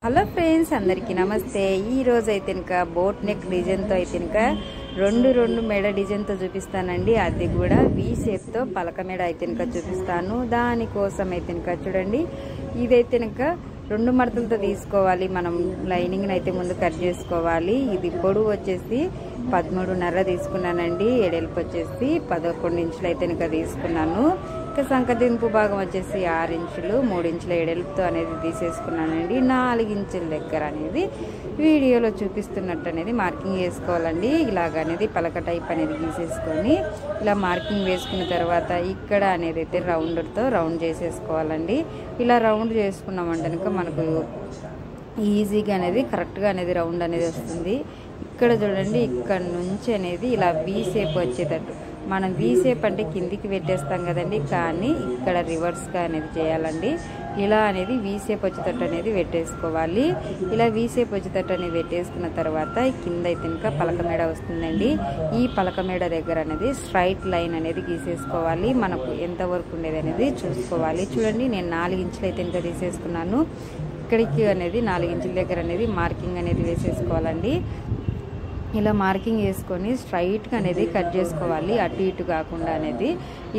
Hello friends, అందరికీ నమస్తే. ఈ రోజు అయితే ఇంకా బోట్ నెక్ డిజైన్తో అయితే ఇంకా రెండు మెడ డిజైన్తో చూపిస్తానండి. అది కూడా వి షేప్తో పలక మెడ అయితే ఇంకా చూపిస్తాను. దానికోసం అయితే ఇంకా చూడండి, ఇదైతే ఇంకా 2 మడతలతో తీసుకోవాలి. మనం లైనింగ్ అయితే ముందు కట్ చేసుకోవాలి. ఇది పొడవు వచ్చేసి 13.5 తీసుకున్నానండి. ఎడల్పు వచ్చేసి 11 ఇంచులు అయితే ఇంకా తీసుకున్నాను. ఇంకా సంకదింపు భాగం వచ్చేసి 6 ఇంచులు, 3 ఇంచుల ఎడల్పుతో అనేది తీసేసుకున్నానండి. 4 ఇంచుల దగ్గర అనేది వీడియోలో చూపిస్తున్నట్టు అనేది మార్కింగ్ వేసుకోవాలండి. ఇలాగ అనేది పలక టైప్ అనేది గీసేసుకొని ఇలా మార్కింగ్ వేసుకున్న తర్వాత ఇక్కడ అనేది అయితే రౌండ్తో రౌండ్ చేసేసుకోవాలండి. ఇలా రౌండ్ చేసుకున్నామంటే కనుక మనకు ఈజీగా అనేది కరెక్ట్గా అనేది రౌండ్ అనేది వస్తుంది. ఇక్కడ చూడండి, ఇక్కడ నుంచి అనేది ఇలా వి షేప్ వచ్చేటట్టు, మనం వి షేప్ అంటే కిందికి పెట్టేస్తాం కదండి, కానీ ఇక్కడ రివర్స్గా అనేది చేయాలండి. ఇలా అనేది వి షేప్ వచ్చేటట్టు అనేది పెట్టేసుకోవాలి. ఇలా వి షేప్ వచ్చేటట్టు అనేది పెట్టేసుకున్న తర్వాత కింద అయితే ఇంకా పలక మేడ వస్తుందండి. ఈ పలక మేడ దగ్గర అనేది స్ట్రైట్ లైన్ అనేది గీసేసుకోవాలి. మనకు ఎంతవరకు ఉండేది అనేది చూసుకోవాలి. చూడండి, నేను 4 ఇంచులు అయితే ఇంకా తీసేసుకున్నాను. ఇక్కడికి అనేది 4 ఇంచుల దగ్గర అనేది మార్కింగ్ అనేది వేసేసుకోవాలండి. ఇలా మార్కింగ్ వేసుకొని స్ట్రైట్గా అనేది కట్ చేసుకోవాలి, అటు ఇటు కాకుండా అనేది.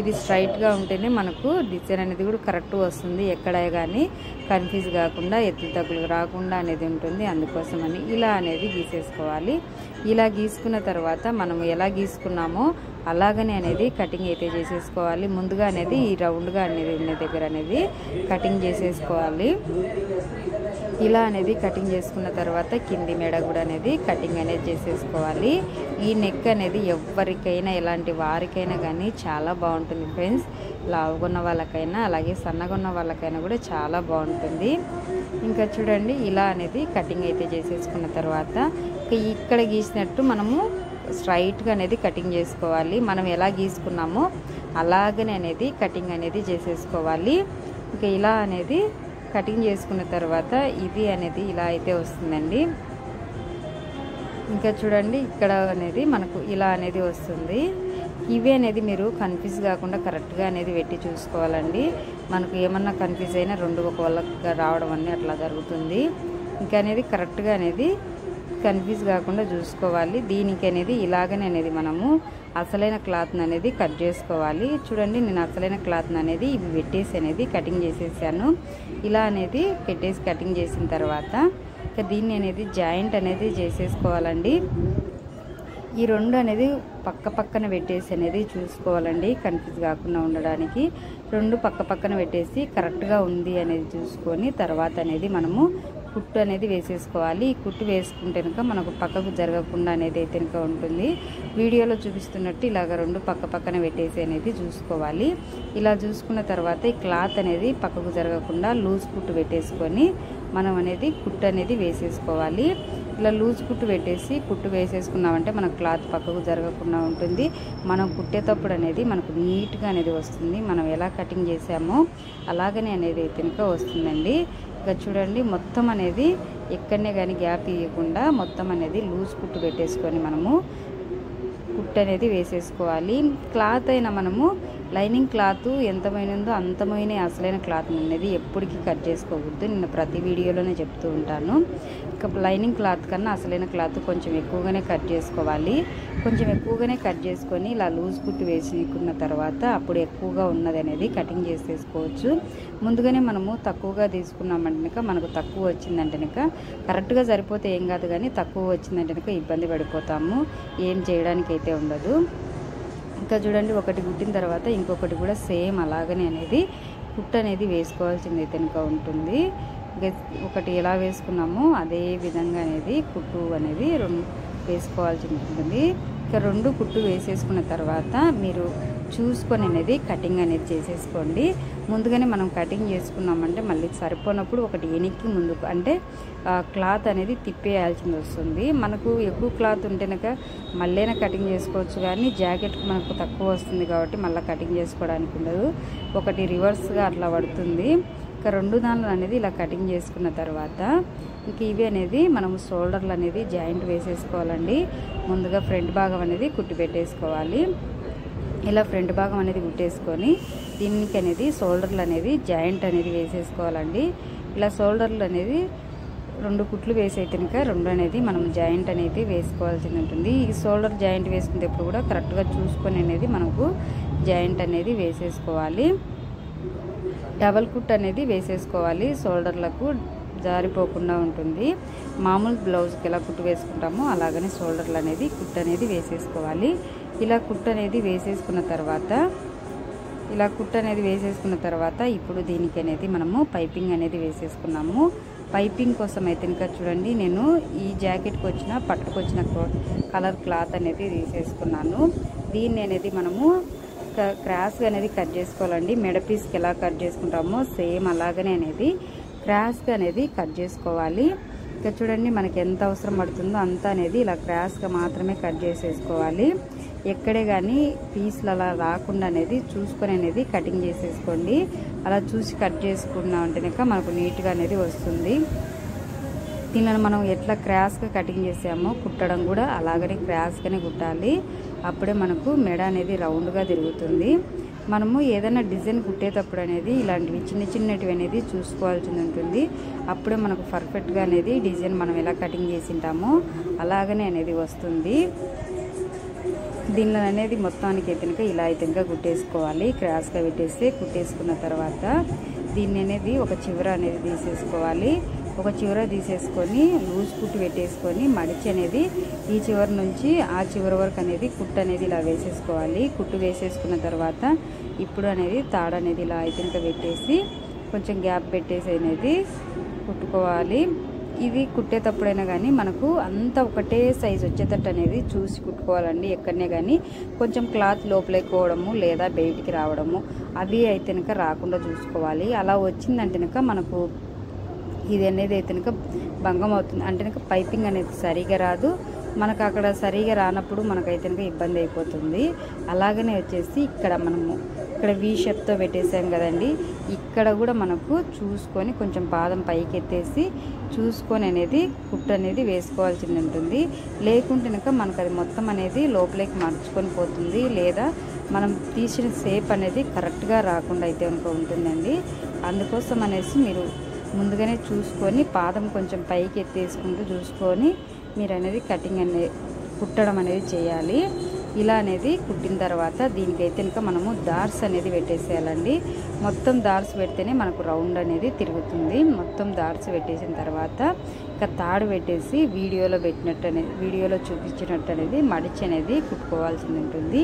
ఇది స్ట్రైట్గా ఉంటేనే మనకు డిజైన్ అనేది కూడా కరెక్ట్ వస్తుంది. ఎక్కడ కానీ కన్ఫ్యూజ్ కాకుండా ఎత్తు తగ్గులు రాకుండా అనేది ఉంటుంది. అందుకోసమని ఇలా అనేది గీసేసుకోవాలి. ఇలా గీసుకున్న తర్వాత మనం ఎలా గీసుకున్నామో అలాగనే అనేది కటింగ్ అయితే చేసేసుకోవాలి. ముందుగా అనేది ఈ రౌండ్గా అనేది ఉన్న దగ్గర అనేది కటింగ్ చేసేసుకోవాలి. ఇలా అనేది కటింగ్ చేసుకున్న తర్వాత కింది మెడ కూడా అనేది కటింగ్ అనేది చేసేసుకోవాలి. ఈ నెక్ అనేది ఎవరికైనా ఎలాంటి వారికైనా కానీ చాలా బాగుంటుంది ఫ్రెండ్స్. లావుగున్న వాళ్ళకైనా అలాగే సన్నగున్న వాళ్ళకైనా కూడా చాలా బాగుంటుంది. ఇంకా చూడండి, ఇలా అనేది కటింగ్ అయితే చేసేసుకున్న తర్వాత ఇక్కడ గీసినట్టు మనము స్ట్రైట్గా అనేది కటింగ్ చేసుకోవాలి. మనం ఎలా గీసుకున్నామో అలాగనే అనేది కటింగ్ అనేది చేసేసుకోవాలి. ఇంకా ఇలా అనేది కటింగ్ చేసుకున్న తర్వాత ఇది అనేది ఇలా అయితే వస్తుందండి. ఇంకా చూడండి, ఇక్కడ అనేది మనకు ఇలా అనేది వస్తుంది. ఇవి అనేది మీరు కన్ఫ్యూజ్ కాకుండా కరెక్ట్గా అనేది పెట్టి చూసుకోవాలండి. మనకు ఏమన్నా కన్ఫ్యూజ్ అయినా 2 ఒక వాళ్ళకి రావడం అనేది అట్లా జరుగుతుంది. ఇంకా అనేది కరెక్ట్గా అనేది కన్ఫ్యూజ్ కాకుండా చూసుకోవాలి. దీనికి అనేది ఇలాగనే అనేది మనము అసలైన క్లాత్ని అనేది కట్ చేసుకోవాలి. చూడండి, నేను అసలైన క్లాత్ని అనేది ఇవి పెట్టేసి అనేది కటింగ్ చేసేసాను. ఇలా అనేది పెట్టేసి కటింగ్ చేసిన తర్వాత ఇక దీన్ని అనేది జాయింట్ అనేది చేసేసుకోవాలండి. ఈ 2 అనేది పక్కన పెట్టేసి అనేది చూసుకోవాలండి, కన్ఫ్యూజ్ కాకుండా ఉండడానికి. 2 పక్కన పెట్టేసి కరెక్ట్గా ఉంది అనేది చూసుకొని తర్వాత అనేది మనము కుట్టు అనేది వేసేసుకోవాలి. ఈ కుట్టు వేసుకుంటే కనుక మనకు పక్కకు జరగకుండా అనేది అయితే కనుక ఉంటుంది. వీడియోలో చూపిస్తున్నట్టు ఇలాగ 2 పక్కన పెట్టేసి అనేది చూసుకోవాలి. ఇలా చూసుకున్న తర్వాత ఈ క్లాత్ అనేది పక్కకు జరగకుండా లూజ్ కుట్టు పెట్టేసుకొని మనం అనేది కుట్టు అనేది వేసేసుకోవాలి. ఇలా లూజ్ కుట్టు పెట్టేసి కుట్టు వేసేసుకున్నామంటే మన క్లాత్ పక్కకు జరగకుండా ఉంటుంది. మనం కుట్టేటప్పుడు అనేది మనకు నీట్గా అనేది వస్తుంది. మనం ఎలా కటింగ్ చేసామో అలాగనే అనేది అయితే కనుక వస్తుందండి. ఇక చూడండి, మొత్తం అనేది ఎక్కడనే కానీ గ్యాప్ ఇవ్వకుండా మొత్తం అనేది లూజ్ కుట్టు పెట్టేసుకొని మనము కుట్టు అనేది వేసేసుకోవాలి. క్లాత్ అయినా మనము లైనింగ్ క్లాత్ ఎంతమైనందో అంతమైన అసలైన క్లాత్ అనేది ఎప్పటికీ కట్ చేసుకోకూడదు. నేను ప్రతి వీడియోలోనే చెప్తూ ఉంటాను. ఇక లైనింగ్ క్లాత్ కన్నా అసలైన క్లాత్ కొంచెం ఎక్కువగానే కట్ చేసుకోవాలి. కొంచెం ఎక్కువగానే కట్ చేసుకొని ఇలా లూజ్ కుట్టు వేసుకున్న తర్వాత అప్పుడు ఎక్కువగా ఉన్నది అనేది కటింగ్ చేసేసుకోవచ్చు. ముందుగానే మనము తక్కువగా తీసుకున్నామంటే మనకు తక్కువ వచ్చిందంటే కరెక్ట్గా సరిపోతే ఏం కాదు, కానీ తక్కువ వచ్చిందంటే ఇబ్బంది పడిపోతాము, ఏం చేయడానికి అయితే ఉండదు. ఇంకా చూడండి, ఒకటి కుట్టిన తర్వాత ఇంకొకటి కూడా సేమ్ అలాగనే అనేది కుట్టు అనేది వేసుకోవాల్సింది అయితే కనుక ఉంటుంది. ఒకటి ఎలా వేసుకున్నామో అదే విధంగా అనేది కుట్టు అనేది 2 వేసుకోవాల్సి ఉంటుంది. ఇక 2 కుట్టు వేసేసుకున్న తర్వాత మీరు చూసుకొని అనేది కటింగ్ అనేది చేసేసుకోండి. ముందుగానే మనం కటింగ్ చేసుకున్నామంటే మళ్ళీ సరిపోనప్పుడు ఒకటి వెనక్కి ముందుకు అంటే క్లాత్ అనేది తిప్పేయాల్సింది వస్తుంది. మనకు ఎక్కువ క్లాత్ ఉంటేనక మళ్ళీనా కటింగ్ చేసుకోవచ్చు, కానీ జాకెట్కి మనకు తక్కువ వస్తుంది కాబట్టి మళ్ళీ కటింగ్ చేసుకోవడానికి ఉండదు. ఒకటి రివర్స్గా అట్లా పడుతుంది. ఇక 2 దానిలో అనేది ఇలా కటింగ్ చేసుకున్న తర్వాత ఇంక ఇవి అనేది మనము షోల్డర్లు అనేది జాయింట్ వేసేసుకోవాలండి. ముందుగా ఫ్రంట్ భాగం అనేది కుట్టి పెట్టేసుకోవాలి. ఇలా ఫ్రంట్ భాగం అనేది కుట్టేసుకొని దీనికి అనేది షోల్డర్లు అనేది జాయింట్ అనేది వేసేసుకోవాలండి. ఇలా షోల్డర్లు అనేది రెండు కుట్లు వేసి అయితే కనుక రెండు అనేది మనం జాయింట్ అనేది వేసుకోవాల్సి ఉంటుంది. ఈ షోల్డర్ జాయింట్ వేసుకునేటప్పుడు కూడా కరెక్ట్గా చూసుకొని అనేది మనకు జాయింట్ అనేది వేసేసుకోవాలి. డబల్ కుట్ అనేది వేసేసుకోవాలి, షోల్డర్లకు జారిపోకుండా ఉంటుంది. మామూలు బ్లౌజ్కి ఎలా కుట్టు వేసుకుంటామో అలాగనే షోల్డర్లు అనేది కుట్ అనేది వేసేసుకోవాలి. ఇలా కుట్ అనేది వేసేసుకున్న తర్వాత ఇప్పుడు దీనికి అనేది మనము పైపింగ్ అనేది వేసేసుకున్నాము. పైపింగ్ కోసం అయితే ఇంకా చూడండి, నేను ఈ జాకెట్కి వచ్చిన పట్టుకొచ్చిన కలర్ క్లాత్ అనేది తీసేసుకున్నాను. దీన్ని అనేది మనము క్రాస్గా అనేది కట్ చేసుకోవాలండి. మెడ పీస్కి ఎలా కట్ చేసుకుంటామో సేమ్ అలాగనే అనేది క్రాస్గా అనేది కట్ చేసుకోవాలి. ఇక చూడండి, మనకి ఎంత అవసరం పడుతుందో అంత అనేది ఇలా క్రాస్గా మాత్రమే కట్ చేసేసుకోవాలి. ఎక్కడే కానీ పీస్లు అలా రాకుండా అనేది చూసుకొని అనేది కటింగ్ చేసేసుకోండి. అలా చూసి కట్ చేసుకున్నామంటే మనకు నీట్గా అనేది వస్తుంది. దీనిని మనం ఎట్లా క్రాస్గా కటింగ్ చేసామో కుట్టడం కూడా అలాగనే క్రాస్గానే కుట్టాలి. అప్పుడే మనకు మెడ అనేది రౌండ్గా తిరుగుతుంది. మనము ఏదైనా డిజైన్ కుట్టేటప్పుడు అనేది ఇలాంటివి చిన్నటివి అనేది చూసుకోవాల్సి ఉంటుంది. అప్పుడే మనకు పర్ఫెక్ట్గా అనేది డిజైన్ మనం ఎలా కటింగ్ చేసింటామో అలాగనే అనేది వస్తుంది. దీనిలో అనేది మొత్తానికి అయితే ఇలా అయితే కుట్టేసుకోవాలి. క్రాస్గా కుట్టేసుకున్న తర్వాత దీన్ని అనేది ఒక చివర అనేది తీసేసుకోవాలి. ఒక చివర తీసేసుకొని లూజ్ కుట్టు పెట్టేసుకొని మడిచి అనేది ఈ చివరి నుంచి ఆ చివరి వరకు అనేది కుట్టు అనేది ఇలా వేసేసుకోవాలి. కుట్టు వేసేసుకున్న తర్వాత ఇప్పుడు అనేది తాడు అనేది ఇలా అయితే పెట్టేసి కొంచెం గ్యాప్ పెట్టేసి అనేది కుట్టుకోవాలి. ఇది కుట్టేటప్పుడైనా కానీ మనకు అంత ఒకటే సైజు వచ్చేటట్టు అనేది చూసి కుట్టుకోవాలండి. ఎక్కడనే కానీ కొంచెం క్లాత్ లోపలేకోవడము లేదా బయటికి రావడము అవి అయితే రాకుండా చూసుకోవాలి. అలా వచ్చిందంటే మనకు ఇది అనేది అయితే భంగం అవుతుంది. అంటే పైపింగ్ అనేది సరిగా రాదు. మనకు అక్కడ సరిగా రానప్పుడు మనకైతే ఇబ్బంది అయిపోతుంది. అలాగనే వచ్చేసి ఇక్కడ వీ షేప్తో పెట్టేసాం కదండి, ఇక్కడ కూడా మనకు చూసుకొని కొంచెం పాదం పైకి ఎత్తేసి చూసుకొని అనేది కుట్టు అనేది వేసుకోవాల్సి ఉంటుంది. లేకుంటే మనకు అది మొత్తం అనేది లోపలికి మర్చుకొని పోతుంది, లేదా మనం తీసిన షేప్ అనేది కరెక్ట్గా రాకుండా అయితే ఉంటుందండి. అందుకోసం అనేసి మీరు ముందుగానే చూసుకొని పాదం కొంచెం పైకి ఎత్తేసుకుంటూ చూసుకొని మీరు అనేది కటింగ్ అనేది కుట్టడం అనేది చేయాలి. ఇలా అనేది కుట్టిన తర్వాత దీనికైతే మనము డార్స్ అనేది పెట్టేసేయాలండి. మొత్తం డార్స్ పెడితేనే మనకు రౌండ్ అనేది తిరుగుతుంది. మొత్తం డార్స్ పెట్టేసిన తర్వాత ఇక తాడు పెట్టేసి వీడియోలో చూపించినట్టు అనేది మడిచి అనేది కుట్టుకోవాల్సి ఉంటుంది.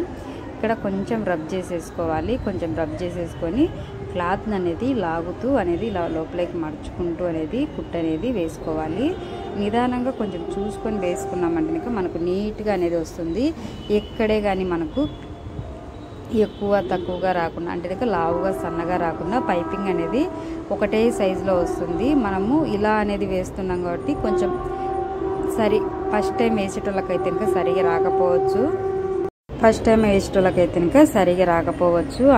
ఇక్కడ కొంచెం రబ్ చేసేసుకోవాలి. కొంచెం రబ్ చేసేసుకొని క్లాత్ అనేది లాగుతూ అనేది ఇలా లోపలికి మడుచుకుంటూ అనేది కుట్టు అనేది వేసుకోవాలి. నిదానంగా కొంచెం చూసుకొని వేసుకున్నామంటే మనకు నీట్గా అనేది వస్తుంది. ఎక్కడే కానీ మనకు ఎక్కువ తక్కువగా రాకుండా అంటే లావుగా సన్నగా రాకుండా పైపింగ్ అనేది ఒకటే సైజులో వస్తుంది. మనము ఇలా అనేది వేస్తున్నాం కాబట్టి కొంచెం ఫస్ట్ టైం వేసేటోళ్ళకైతే సరిగా రాకపోవచ్చు.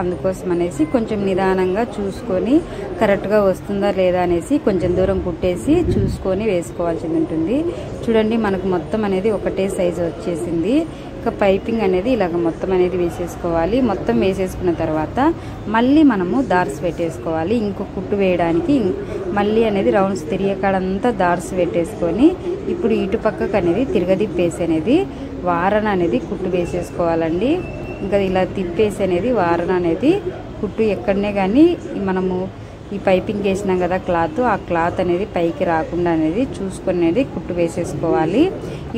అందుకోసం అనేసి కొంచెం నిదానంగా చూసుకొని కరెక్ట్గా వస్తుందా లేదా అనేసి కొంచెం దూరం కుట్టేసి చూసుకొని వేసుకోవాల్సి ఉంటుంది. చూడండి, మనకు మొత్తం అనేది ఒకటే సైజు వచ్చేసింది. ఇక పైపింగ్ అనేది ఇలాగ మొత్తం అనేది వేసేసుకోవాలి. మొత్తం వేసేసుకున్న తర్వాత మళ్ళీ మనము డార్స్ పెట్టేసుకోవాలి. ఇంకో కుట్టు వేయడానికి మళ్ళీ అనేది రౌండ్స్ తిరిగేకాడంతా డార్స్ పెట్టేసుకొని ఇప్పుడు ఇటు పక్కకు అనేది తిరగదిప్పేసి అనేది వారణ అనేది కుట్టు వేసేసుకోవాలండి. ఇంకా ఇలా తిప్పేసి అనేది వారణ అనేది కుట్టు ఎక్కడనే కానీ మనము ఈ పైపింగ్ వేసినాం కదా ఆ క్లాత్ అనేది పైకి రాకుండా అనేది చూసుకొని అనేది కుట్టు వేసేసుకోవాలి.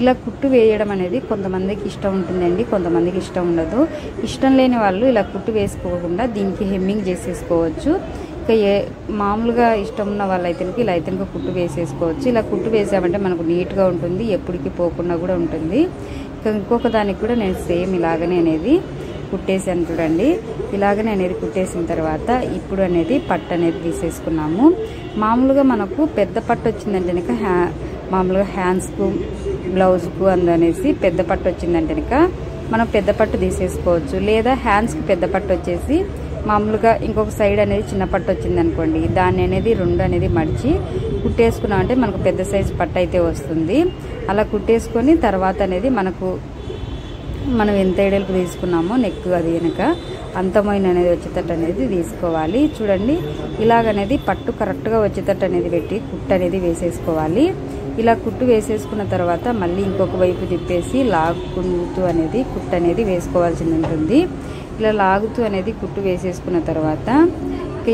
ఇలా కుట్టు వేయడం అనేది కొంతమందికి ఇష్టం ఉంటుందండి, కొంతమందికి ఇష్టం ఉండదు. ఇష్టం లేని వాళ్ళు ఇలా కుట్టు వేసుకోకుండా దీనికి హెమ్మింగ్ చేసేసుకోవచ్చు. ఇక మామూలుగా ఇష్టం ఉన్న వాళ్ళైతే ఇలా అయితే కుట్టు వేసేసుకోవచ్చు. ఇలా కుట్టు వేసామంటే మనకు నీట్గా ఉంటుంది, ఎప్పటికీ పోకుండా కూడా ఉంటుంది. ఇంకొక దానికి కూడా నేను సేమ్ ఇలాగనే అనేది కుట్టేసాను. చూడండి, ఇలాగనే అనేది కుట్టేసిన తర్వాత ఇప్పుడు అనేది పట్టు అనేది తీసేసుకున్నాము. మామూలుగా మనకు పెద్ద పట్టు వచ్చిందంటే మామూలుగా హ్యాండ్స్కు బ్లౌజ్కు అందనేసి పెద్ద పట్టు వచ్చిందంటే మనం పెద్ద పట్టు తీసేసుకోవచ్చు. లేదా హ్యాండ్స్కి పెద్ద పట్టు వచ్చేసి మామూలుగా ఇంకొక సైడ్ అనేది చిన్న పట్టు వచ్చింది అనుకోండి, దాన్ని అనేది రెండు అనేది మడిచి కుట్టేసుకున్నామంటే మనకు పెద్ద సైజు పట్టు అయితే వస్తుంది. అలా కుట్టేసుకొని తర్వాత అనేది మనం ఎంత ఎడల్పు తీసుకున్నామో నెక్ అది కనుక అంతమైన అనేది వచ్చేటట్టు అనేది తీసుకోవాలి. చూడండి ఇలాగనేది పట్టు కరెక్ట్గా వచ్చేటట్టు అనేది పెట్టి కుట్టు అనేది వేసేసుకోవాలి. ఇలా కుట్టు వేసేసుకున్న తర్వాత మళ్ళీ ఇంకొక వైపు తిప్పేసి లాగుతూ అనేది కుట్టు అనేది వేసుకోవాల్సి ఉంటుంది. ఇలా లాగుతూ అనేది కుట్టు వేసేసుకున్న తర్వాత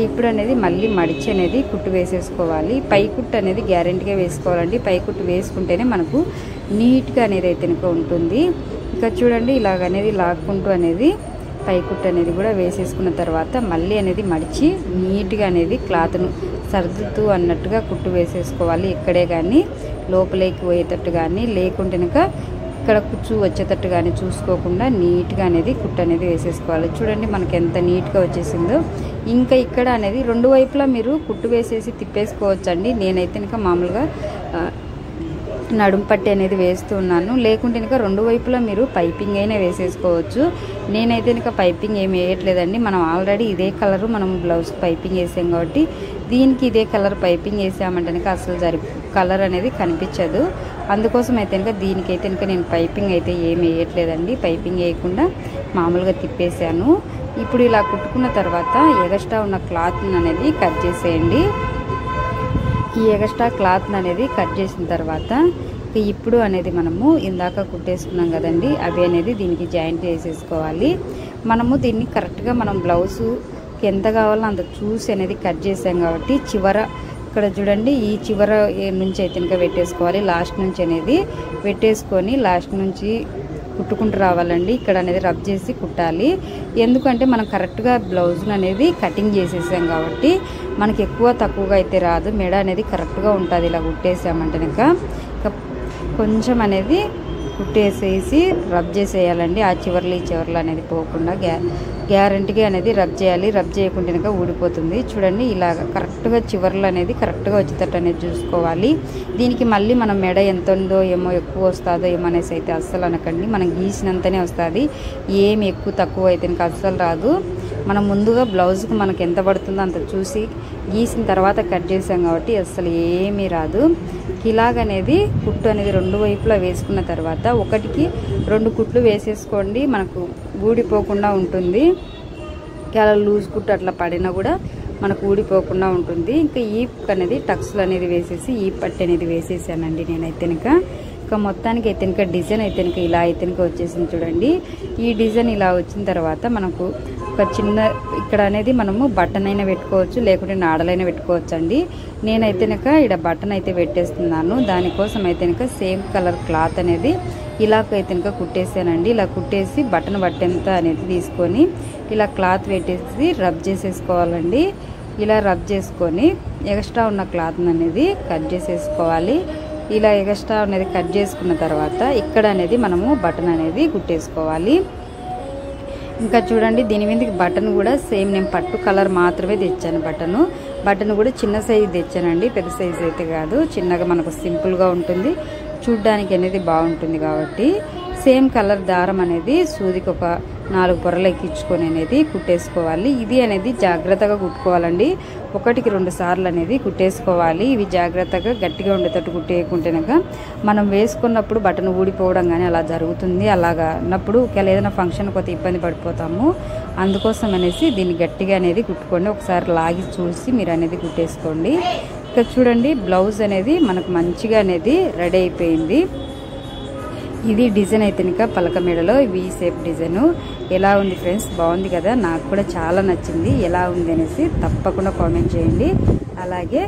ఇప్పుడు అనేది మళ్ళీ మడిచి అనేది కుట్టు వేసేసుకోవాలి. పై కుట్టు అనేది గ్యారెంటీగా వేసుకోవాలండి. పై కుట్టు వేసుకుంటేనే మనకు నీట్గా అనేది అయితే ఉంటుంది. ఇంకా చూడండి ఇలాగనేది లాక్కుంటూ అనేది పై కుట్టు అనేది కూడా వేసేసుకున్న తర్వాత మళ్ళీ అనేది మడిచి నీట్గా అనేది క్లాత్ను సర్దుతూ అన్నట్టుగా కుట్టు వేసేసుకోవాలి. ఇక్కడే కానీ లోపలికి పోయేటట్టు కానీ లేకుంటే ఇక్కడ కుచ్చు వచ్చేటట్టు కానీ చూసుకోకుండా నీట్గా అనేది కుట్టు అనేది వేసేసుకోవాలి. చూడండి మనకి ఎంత నీట్గా వచ్చేసిందో. ఇంకా ఇక్కడ అనేది రెండు వైపులా మీరు కుట్టు వేసేసి తిప్పేసుకోవచ్చండి. నేనైతే ఇంకా మామూలుగా నడుము పట్టి అనేది వేస్తున్నాను. లేకుంటే ఇంకా రెండు వైపులా మీరు పైపింగ్ అయినా వేసేసుకోవచ్చు. నేనైతే ఇంకా పైపింగ్ ఏమి వేయట్లేదండి. మనం ఆల్రెడీ ఇదే కలరు మనం బ్లౌజ్ పైపింగ్ వేసాం కాబట్టి దీనికి ఇదే కలర్ పైపింగ్ వేసామంటే అసలు కలర్ అనేది కనిపించదు. అందుకోసం అయితే ఇంకా దీనికైతే ఇంకా నేను పైపింగ్ అయితే ఏమి వేయట్లేదండి. పైపింగ్ వేయకుండా మామూలుగా తిప్పేసాను. ఇప్పుడు ఇలా కుట్టుకున్న తర్వాత ఎగస్ట్రా ఉన్న క్లాత్ అనేది కట్ చేసేయండి. ఈ ఎగస్ట్రా క్లాత్ అనేది కట్ చేసిన తర్వాత ఇప్పుడు అనేది మనము ఇందాక కుట్టేసుకున్నాం కదండి, అవి అనేది దీనికి జాయింట్ చేసేసుకోవాలి. మనము దీన్ని కరెక్ట్గా మనం బ్లౌజు ఎంత కావాలో అంత చూసి అనేది కట్ చేసాం కాబట్టి చివర ఇక్కడ చూడండి ఈ చివర నుంచి అయితే ఇంకా పెట్టేసుకోవాలి. లాస్ట్ నుంచి అనేది పెట్టేసుకొని లాస్ట్ నుంచి కుట్టుకుంటూ రావాలండి. ఇక్కడ అనేది రబ్ చేసి కుట్టాలి. ఎందుకంటే మనం కరెక్ట్గా బ్లౌజ్ను అనేది కటింగ్ చేసేసాం కాబట్టి మనకి ఎక్కువ తక్కువగా అయితే రాదు. మెడ అనేది కరెక్ట్గా ఉంటుంది. ఇలా కుట్టేసామంటే ఇంకా కొంచెం అనేది కుట్టేసేసి రబ్ చేసేయాలండి. ఆ చివర్లు ఈ చివర్లు అనేది పోకుండా గ్యారంటీగా అనేది రబ్ చేయాలి. రబ్ చేయకుంటే కనుక ఊడిపోతుంది. చూడండి ఇలాగ కరెక్ట్గా చివర్లు అనేది కరెక్ట్గా వచ్చేటట్టు అనేది చూసుకోవాలి. దీనికి మళ్ళీ మనం మెడ ఎంత ఉందో ఏమో ఎక్కువ వస్తుందో ఏమో అనేసి అయితే అస్సలు అనకండి. మనం గీసినంతనే వస్తుంది. ఏమి ఎక్కువ తక్కువ అయితే ఇంకా అస్సలు రాదు. మనం ముందుగా బ్లౌజ్కి మనకు ఎంత పడుతుందో అంత చూసి గీసిన తర్వాత కట్ చేసాం కాబట్టి అస్సలు ఏమీ రాదు. ఇలాగనేది కుట్టు అనేది రెండు వైపులా వేసుకున్న తర్వాత ఒకటికి 2 కుట్లు వేసేసుకోండి. మనకు ఊడిపోకుండా ఉంటుంది. చాలా లూజ్ కుట్టు అట్లా పడినా కూడా మనకు ఊడిపోకుండా ఉంటుంది. ఇంకా ఈ అనేది టక్స్లు అనేది వేసేసి ఈ పట్టు అనేది వేసేసానండి నేనైతే ఇంకా మొత్తానికి అయితే ఇంకా డిజైన్ అయితే ఇలా అయితే వచ్చేసింది. చూడండి ఈ డిజైన్ ఇలా వచ్చిన తర్వాత మనకు ఒక చిన్న ఇక్కడ అనేది మనము బటన్ అయినా పెట్టుకోవచ్చు, లేకుంటే నాడలైనా పెట్టుకోవచ్చు అండి. నేనైతే ఇక్కడ బటన్ అయితే పెట్టేస్తున్నాను. దానికోసం అయితే సేమ్ కలర్ క్లాత్ అనేది ఇలాగైతే కుట్టేసానండి. ఇలా కుట్టేసి బటన్ బట్టెంత అనేది తీసుకొని ఇలా క్లాత్ పెట్టేసి రబ్ చేసేసుకోవాలండి. ఇలా రబ్ చేసుకొని ఎక్స్ట్రా ఉన్న క్లాత్ అనేది కట్ చేసేసుకోవాలి. ఇలా ఎక్స్ట్రా అనేది కట్ చేసుకున్న తర్వాత ఇక్కడ అనేది మనము బటన్ అనేది కుట్టేసుకోవాలి. ఇంకా చూడండి దీని మీదకి బటన్ కూడా సేమ్ నేను పట్టు కలర్ మాత్రమే తెచ్చాను. బటన్ కూడా చిన్న సైజు తెచ్చానండి, పెద్ద సైజు అయితే కాదు. చిన్నగా మనకు సింపుల్గా ఉంటుంది, చూడ్డానికి అనేది బాగుంటుంది కాబట్టి సేమ్ కలర్ దారం అనేది సూదికి ఒక 4 పొరలు ఎక్కించుకొని అనేది కుట్టేసుకోవాలి. ఇది అనేది జాగ్రత్తగా కుట్టుకోవాలండి. 1కి 2 సార్లు అనేది కుట్టేసుకోవాలి. ఇవి జాగ్రత్తగా గట్టిగా ఉండేటట్టు కుట్టేయకుంటేనక మనం వేసుకున్నప్పుడు బటన్ ఊడిపోవడం కానీ అలా జరుగుతుంది. అలాగా అన్నప్పుడు ఒకవేళ ఏదైనా ఫంక్షన్ కొత్త ఇబ్బంది పడిపోతాము. అందుకోసం అనేసి దీన్ని గట్టిగా అనేది కుట్టుకోండి. ఒకసారి లాగి చూసి మీరు అనేది కుట్టేసుకోండి. ఇక్కడ చూడండి బ్లౌజ్ అనేది మనకు మంచిగా అనేది రెడీ అయిపోయింది. ఇది డిజైన్ అయితే పలక మెడలో వి షేప్ డిజైన్ ఎలా ఉంది ఫ్రెండ్స్? బాగుంది కదా? నాకు కూడా చాలా నచ్చింది. ఎలా ఉంది అనేసి తప్పకుండా కామెంట్ చేయండి. అలాగే